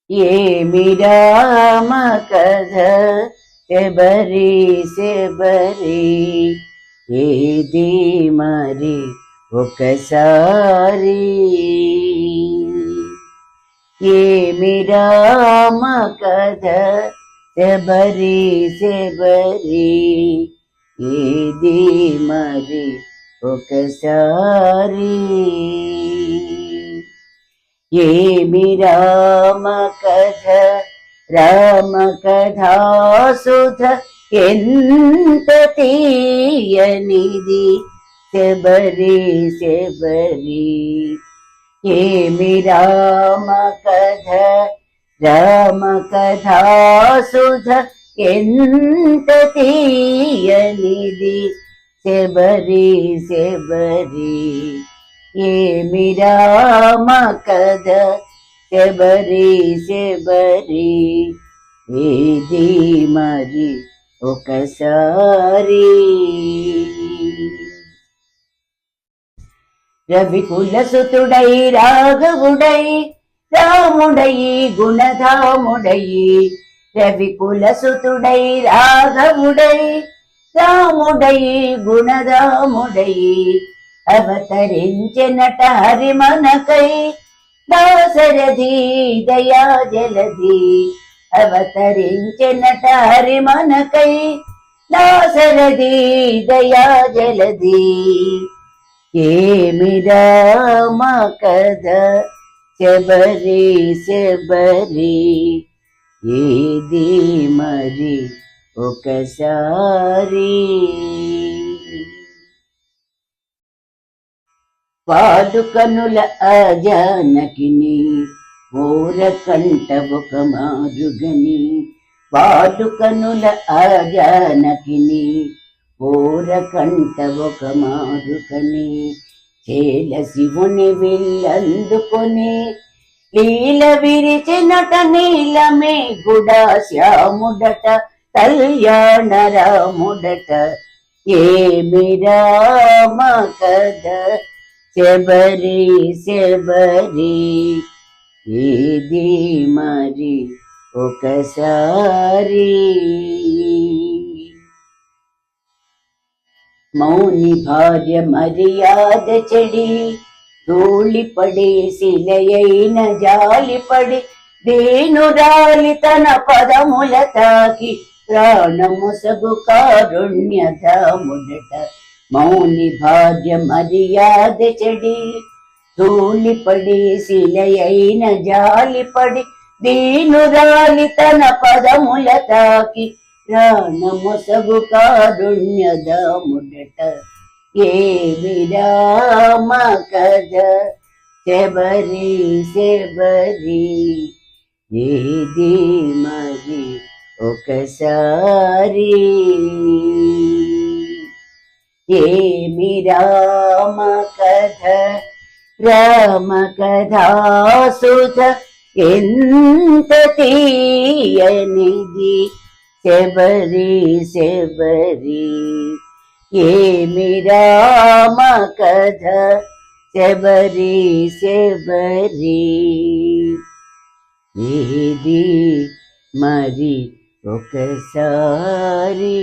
ఏమి రామ కథ శబరి శబరి ఏది మరి ఒకసారి ఏమి రామ కథ శబరి శబరి ఏది మరి ఒకసారి ఏమి రామ కథ రామ కథా సుధ ఎంత తీయనిది శబరి శబరి ఏమి రామ కథ రామ కథా సుధ ఎంత తీయనిది శబరి శబరి ఏమి రామ కథ శబరి శబరి ఏది మరి ఒకసారి రవికులసుతుడై రాఘవుడై రాముడై గుణధాముడై రవికులసుతుడై రాఘవుడై రాముడై గుణధాముడై అవతరించెనట హరిమనకై దాశరథి దయా జలధి అవతరించెనట హరిమనకై దాశరథి దయా జలధి ఏమి రామ కథ శబరి శబరి ఏది మరి ఒకసారి పాదుకనుల అజానకిని ఓరకంట ఒక మారుగని పాదుకనుల అజానకిని ఓరకంట ఒక మారుకని చేల శివుని విల్లందుకొని లీల విరిచినట నీలమే గుడా శ్యాముడట కళ్యాణ రాముడట ఏమి రామ కథ శబరి శబరి ఏది మరి ఒకసారి మౌని భార్య మర్యాద చెడి ధూళిపడి శిలయైన జాలిపడి దేనురాలి తన పదముల తాకి ప్రాణముసగు కారుణ్యధాముడట మౌని భార్య మర్యాద చెడి ధూళిపడి శిలయైన జాలిపడి దీనురాలి తన పదముల తాకి ప్రాణముసగు కారుణ్యధాముడట ఏమి రామ కథ శబరి శబరి ఏది మరి ఒకసారి ఏమి రామ కథ రామ కథా సుధ ఎంత తీయనిది శబరి శబరి ఏమి రామ కథ శబరి శబరి ఏది మరి ఒకసారి